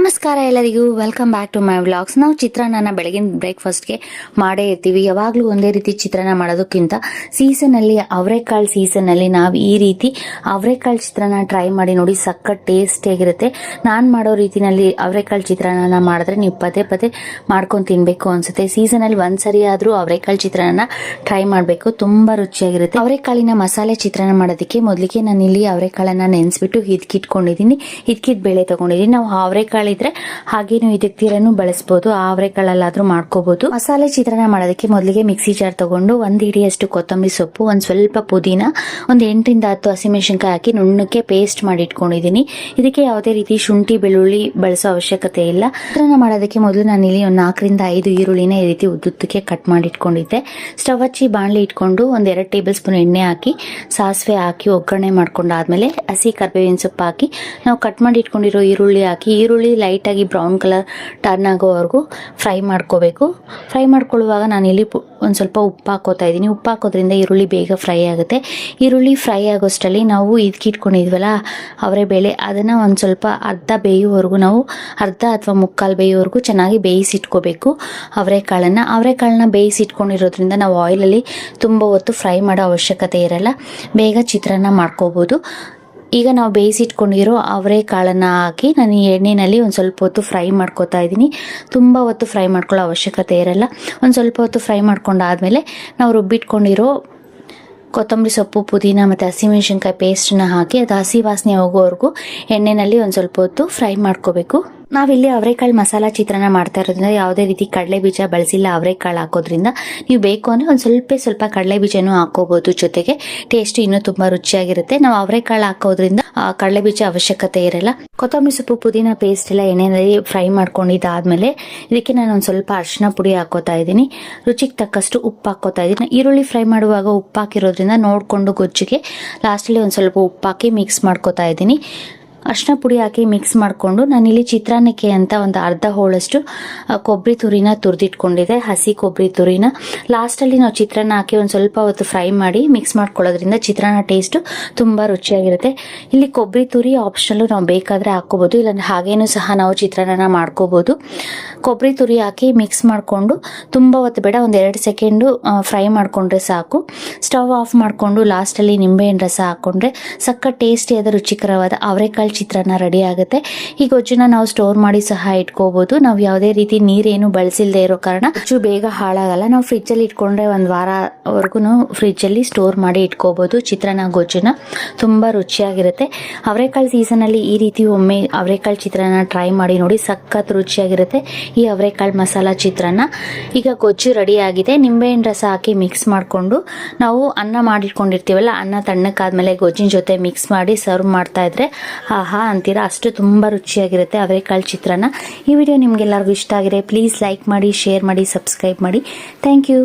ನಮಸ್ಕಾರ ಎಲ್ಲರಿಗೂ, welcome back to my vlogs. ನಾವು ಚಿತ್ರಾನ್ನ ಬೆಳಗಿನ ಬ್ರೇಕ್ಫಾಸ್ಟ್ಗೆ ಮಾಡೇ ಇರ್ತೀವಿ. ಯಾವಾಗಲೂ ಒಂದೇ ರೀತಿ ಚಿತ್ರಾನ್ನ ಮಾಡೋದಕ್ಕಿಂತ ಸೀಸನಲ್ಲಿ ಅವರೆಕಾಳು ಸೀಸನಲ್ಲಿ ನಾವು ಈ ರೀತಿ ಅವರೆಕಾಳು ಚಿತ್ರಾನ್ನ ಟ್ರೈ ಮಾಡಿ ನೋಡಿ, ಸಖತ್ ಟೇಸ್ಟಿಯಾಗಿರುತ್ತೆ. ನಾನು ಮಾಡೋ ರೀತಿನಲ್ಲಿ ಅವರೆಕಾಳು ಚಿತ್ರಾನ್ನ ಮಾಡಿದ್ರೆ ನೀವು ಪದೇ ಪದೇ ಮಾಡ್ಕೊಂಡು ತಿನ್ನಬೇಕು ಅನ್ಸುತ್ತೆ. ಸೀಸನಲ್ಲಿ ಒಂದ್ಸರಿ ಆದರೂ ಅವರೆಕಾಳು ಚಿತ್ರಾನ್ನ ಟ್ರೈ ಮಾಡಬೇಕು, ತುಂಬ ರುಚಿಯಾಗಿರುತ್ತೆ. ಅವರೆಕಾಳಿನ ಮಸಾಲೆ ಚಿತ್ರಾನ್ನ ಮಾಡೋದಕ್ಕೆ ಮೊದಲಿಗೆ ನಾನು ಇಲ್ಲಿ ಅವರೆಕಾಳನ್ನ ನೆನೆಸ್ಬಿಟ್ಟು ಹಿದ್ಕಿಟ್ಕೊಂಡಿದ್ದೀನಿ. ಹಿದ್ಕಿದ ಬೇಳೆ ತಗೊಂಡಿದ್ದೀನಿ. ನಾವು ಅವರೆಕಾಳು ಇದ್ರೆ ಹಾಗೇನು ಇದಕ್ಕೆ ತೀರನು ಬಳಸಬಹುದು, ಅವರೆಕಾಳಲ್ಲಾದ್ರೂ ಮಾಡ್ಕೋಬಹುದು. ಮಸಾಲೆ ಚಿತ್ರಾನ್ನ ಮಾಡೋದಕ್ಕೆ ಮೊದಲಿಗೆ ಮಿಕ್ಸಿ ಜಾರ್ ತಗೊಂಡು 1 ಹಿಡಿಯಷ್ಟು ಕೊತ್ತಂಬರಿ ಸೊಪ್ಪು, ಒಂದು ಸ್ವಲ್ಪ ಪುದೀನ, ಒಂದು 8 ರಿಂದ 10 ಹಸಿಮೆಣಸಿನಕಾಯಿ ಹಾಕಿ ನುಣ್ಣಕ್ಕೆ ಪೇಸ್ಟ್ ಮಾಡಿ ಇಟ್ಕೊಂಡಿದ್ದೀನಿ. ಇದಕ್ಕೆ ಯಾವುದೇ ರೀತಿ ಶುಂಠಿ ಬೆಳ್ಳುಳ್ಳಿ ಬಳಸೋ ಅವಶ್ಯಕತೆ ಇಲ್ಲ. ಚಿತ್ರಾನ್ನ ಮಾಡೋದಕ್ಕೆ ಮೊದಲು ನಾನು ಇಲ್ಲಿ ಒಂದು 4 ರಿಂದ 5 ಈರುಳ್ಳಿನ ಈ ರೀತಿ ಉದ್ದುದ್ದಕ್ಕೆ ಕಟ್ ಮಾಡಿ ಇಟ್ಕೊಂಡಿದ್ದೆ. ಸ್ಟವ್ ಹಚ್ಚಿ ಬಾಣಲಿ ಇಟ್ಕೊಂಡು ಒಂದು 2 ಟೇಬಲ್ ಸ್ಪೂನ್ ಎಣ್ಣೆ ಹಾಕಿ ಸಾಸಿವೆ ಹಾಕಿ ಒಗ್ಗರಣೆ ಮಾಡ್ಕೊಂಡಾದ್ಮೇಲೆ ಹಸಿ ಕರಿಬೇವಿನ ಸೊಪ್ಪು ಹಾಕಿ ನಾವು ಕಟ್ ಮಾಡಿ ಇಟ್ಕೊಂಡಿರೋ ಈರುಳ್ಳಿ ಹಾಕಿ, ಈರುಳ್ಳಿ ಲೈಟ್ ಆಗಿ ಬ್ರೌನ್ ಕಲರ್ ಟರ್ನ್ ಆಗೋವರೆಗೂ ಫ್ರೈ ಮಾಡ್ಕೋಬೇಕು. ಫ್ರೈ ಮಾಡ್ಕೊಳ್ಳುವಾಗ ನಾನಿಲ್ಲಿ ಒಂದು ಸ್ವಲ್ಪ ಉಪ್ಪು ಹಾಕೋತಾ ಇದ್ದೀನಿ. ಉಪ್ಪು ಹಾಕೋದ್ರಿಂದ ಈರುಳ್ಳಿ ಬೇಗ ಫ್ರೈ ಆಗುತ್ತೆ. ಈರುಳ್ಳಿ ಫ್ರೈ ಆಗೋಷ್ಟರಲ್ಲಿ ನಾವು ಇದಕ್ಕಿಟ್ಕೊಂಡಿದ್ವಲ್ಲ ಅವರೆ ಬೇಳೆ, ಅದನ್ನು ಒಂದು ಸ್ವಲ್ಪ ಅರ್ಧ ಬೇಯುವವರೆಗೂ, ನಾವು ಅರ್ಧ ಅಥವಾ ಮುಕ್ಕಾಲು ಬೇಯುವವರೆಗೂ ಚೆನ್ನಾಗಿ ಬೇಯಿಸಿಟ್ಕೋಬೇಕು. ಅವರೆಕಾಳನ್ನ ಬೇಯಿಸಿಟ್ಕೊಂಡಿರೋದ್ರಿಂದ ನಾವು ಆಯಿಲಲ್ಲಿ ತುಂಬ ಹೊತ್ತು ಫ್ರೈ ಮಾಡೋ ಅವಶ್ಯಕತೆ ಇರಲ್ಲ, ಬೇಗ ಚಿತ್ರಾನ್ನ ಮಾಡ್ಕೋಬೋದು. ಈಗ ನಾವು ಬೇಯಿಸಿಟ್ಕೊಂಡಿರೋ ಅವರೆಕಾಳನ್ನ ಹಾಕಿ ನಾನು ಈ ಎಣ್ಣೆಯಲ್ಲಿ ಒಂದು ಸ್ವಲ್ಪ ಹೊತ್ತು ಫ್ರೈ ಮಾಡ್ಕೋತಾ ಇದ್ದೀನಿ. ತುಂಬ ಹೊತ್ತು ಫ್ರೈ ಮಾಡ್ಕೊಳ್ಳೋ ಅವಶ್ಯಕತೆ ಇರಲ್ಲ. ಒಂದು ಸ್ವಲ್ಪ ಹೊತ್ತು ಫ್ರೈ ಮಾಡ್ಕೊಂಡಾದ್ಮೇಲೆ ನಾವು ರುಬ್ಬಿಟ್ಕೊಂಡಿರೋ ಕೊತ್ತಂಬರಿ ಸೊಪ್ಪು, ಪುದೀನ ಮತ್ತು ಹಸಿಮೆಣಸಿನ್ಕಾಯಿ ಪೇಸ್ಟನ್ನ ಹಾಕಿ ಅದು ಹಸಿ ವಾಸನೆ ಹೋಗೋವರೆಗೂ ಎಣ್ಣೆಯಲ್ಲಿ ಒಂದು ಸ್ವಲ್ಪ ಹೊತ್ತು ಫ್ರೈ ಮಾಡ್ಕೋಬೇಕು. ನಾವಿಲ್ಲಿ ಅವರೆಕಾಳು ಮಸಾಲ ಚಿತ್ರಾನ್ನ ಮಾಡ್ತಾ ಇರೋದ್ರಿಂದ ಯಾವುದೇ ರೀತಿ ಕಡಲೆ ಬೀಜ ಬಳಸಿಲ್ಲ. ಅವರೆಕಾಳು ಹಾಕೋದ್ರಿಂದ ನೀವು ಬೇಕು ಅಂದರೆ ಒಂದು ಸ್ವಲ್ಪ ಕಡಲೆ ಬೀಜನೂ ಹಾಕೋಬಹುದು. ಜೊತೆಗೆ ಟೇಸ್ಟ್ ಇನ್ನೂ ತುಂಬ ರುಚಿಯಾಗಿರುತ್ತೆ. ನಾವು ಅವರೆಕಾಳು ಹಾಕೋದ್ರಿಂದ ಕಡಲೆ ಬೀಜ ಅವಶ್ಯಕತೆ ಇರಲ್ಲ. ಕೊತ್ತಂಬರಿ ಸೊಪ್ಪು, ಪುದೀನ ಪೇಸ್ಟ್ ಎಲ್ಲ ಎಣ್ಣೆಯಲ್ಲಿ ಫ್ರೈ ಮಾಡ್ಕೊಂಡಿದ್ದಾದ್ಮೇಲೆ ಇದಕ್ಕೆ ನಾನು ಒಂದು ಸ್ವಲ್ಪ ಅರಿಶಿನ ಪುಡಿ ಹಾಕೋತಾ ಇದ್ದೀನಿ. ರುಚಿಗೆ ತಕ್ಕಷ್ಟು ಉಪ್ಪು ಹಾಕೋತಾ ಇದ್ದೀನಿ. ಈರುಳ್ಳಿ ಫ್ರೈ ಮಾಡುವಾಗ ಉಪ್ಪು ಹಾಕಿರೋದ್ರಿಂದ ನೋಡಿಕೊಂಡು ಗೊಜ್ಜಿಗೆ ಲಾಸ್ಟಲ್ಲಿ ಒಂದು ಸ್ವಲ್ಪ ಉಪ್ಪು ಹಾಕಿ ಮಿಕ್ಸ್ ಮಾಡ್ಕೋತಾ ಇದ್ದೀನಿ. ಅರಿಶಿನ ಪುಡಿ ಹಾಕಿ ಮಿಕ್ಸ್ ಮಾಡಿಕೊಂಡು ನಾನಿಲ್ಲಿ ಚಿತ್ರಾನ್ನಕ್ಕೆ ಅಂತ ಒಂದು ಅರ್ಧ ಹೋಳಷ್ಟು ಕೊಬ್ಬರಿ ತುರಿನ ತುರಿದಿಟ್ಕೊಂಡಿದ್ದೆ, ಹಸಿ ಕೊಬ್ಬರಿ ತುರಿನ. ಲಾಸ್ಟಲ್ಲಿ ನಾವು ಚಿತ್ರಾನ್ನ ಹಾಕಿ ಒಂದು ಸ್ವಲ್ಪ ಹೊತ್ತು ಫ್ರೈ ಮಾಡಿ ಮಿಕ್ಸ್ ಮಾಡ್ಕೊಳ್ಳೋದ್ರಿಂದ ಚಿತ್ರಾನ್ನ ಟೇಸ್ಟು ತುಂಬ ರುಚಿಯಾಗಿರುತ್ತೆ. ಇಲ್ಲಿ ಕೊಬ್ಬರಿ ತುರಿ ಆಪ್ಷನಲ್ಲು, ನಾವು ಬೇಕಾದರೆ ಹಾಕ್ಕೋಬೋದು, ಇಲ್ಲಾಂದ್ರೆ ಹಾಗೇನೂ ಸಹ ನಾವು ಚಿತ್ರಾನ್ನ ಮಾಡ್ಕೋಬೋದು. ಕೊಬ್ಬರಿ ತುರಿ ಹಾಕಿ ಮಿಕ್ಸ್ ಮಾಡಿಕೊಂಡು ತುಂಬ ಹೊತ್ತು ಬೇಡ, ಒಂದು 2 ಸೆಕೆಂಡು ಫ್ರೈ ಮಾಡಿಕೊಂಡ್ರೆ ಸಾಕು. ಸ್ಟವ್ ಆಫ್ ಮಾಡಿಕೊಂಡು ಲಾಸ್ಟಲ್ಲಿ ನಿಂಬೆಹಣ್ಣು ರಸ ಹಾಕ್ಕೊಂಡ್ರೆ ಸಕ್ಕ ಟೇಸ್ಟಿಯಾದ ರುಚಿಕರವಾದ ಅವರೆಕಾಳು ಚಿತ್ರಾನ್ನ ರೆಡಿ ಆಗುತ್ತೆ. ಈ ಗೊಜ್ಜನ್ನ ನಾವು ಸ್ಟೋರ್ ಮಾಡಿ ಸಹ ಇಟ್ಕೋಬಹುದು. ನಾವು ಯಾವುದೇ ರೀತಿ ನೀರೇನು ಬಳಸಿಲ್ಲದೆ ಇರೋ ಕಾರಣ ಗೊಜ್ಜು ಬೇಗ ಹಾಳಾಗಲ್ಲ. ನಾವು ಫ್ರಿಜ್ಜಲ್ಲಿ ಇಟ್ಕೊಂಡ್ರೆ 1 ವಾರವರೆಗೂ ಫ್ರಿಜ್ಜಲ್ಲಿ ಸ್ಟೋರ್ ಮಾಡಿ ಇಟ್ಕೋಬಹುದು. ಚಿತ್ರಾನ್ನ ಗೊಜ್ಜನ್ನ ತುಂಬ ರುಚಿಯಾಗಿರುತ್ತೆ. ಅವರೆಕಾಳು ಸೀಸನಲ್ಲಿ ಈ ರೀತಿ ಒಮ್ಮೆ ಅವರೆಕಾಳು ಚಿತ್ರಾನ್ನ ಟ್ರೈ ಮಾಡಿ ನೋಡಿ, ಸಖತ್ ರುಚಿಯಾಗಿರುತ್ತೆ ಈ ಅವರೆಕಾಳು ಮಸಾಲ ಚಿತ್ರಾನ್ನ. ಈಗ ಗೊಜ್ಜು ರೆಡಿ ಆಗಿದೆ. ನಿಂಬೆಹಣ್ಣು ರಸ ಹಾಕಿ ಮಿಕ್ಸ್ ಮಾಡಿಕೊಂಡು ನಾವು ಅನ್ನ ಮಾಡಿಟ್ಕೊಂಡಿರ್ತೀವಲ್ಲ, ಅನ್ನ ತಣ್ಣಕ್ಕಾದ್ಮೇಲೆ ಗೊಜ್ಜಿನ ಜೊತೆ ಮಿಕ್ಸ್ ಮಾಡಿ ಸರ್ವ್ ಮಾಡ್ತಾ ಇದ್ರೆ ಆಹಾ ಅಂತೀರಾ, ಅಷ್ಟು ತುಂಬ ರುಚಿಯಾಗಿರುತ್ತೆ ಅವರೆಕಾಳು ಚಿತ್ರಾನ್ನ. ಈ ವಿಡಿಯೋ ನಿಮಗೆಲ್ಲರಿಗೂ ಇಷ್ಟ ಆಗಿದೆ, ಪ್ಲೀಸ್ ಲೈಕ್ ಮಾಡಿ, ಶೇರ್ ಮಾಡಿ, ಸಬ್ಸ್ಕ್ರೈಬ್ ಮಾಡಿ. Thank you.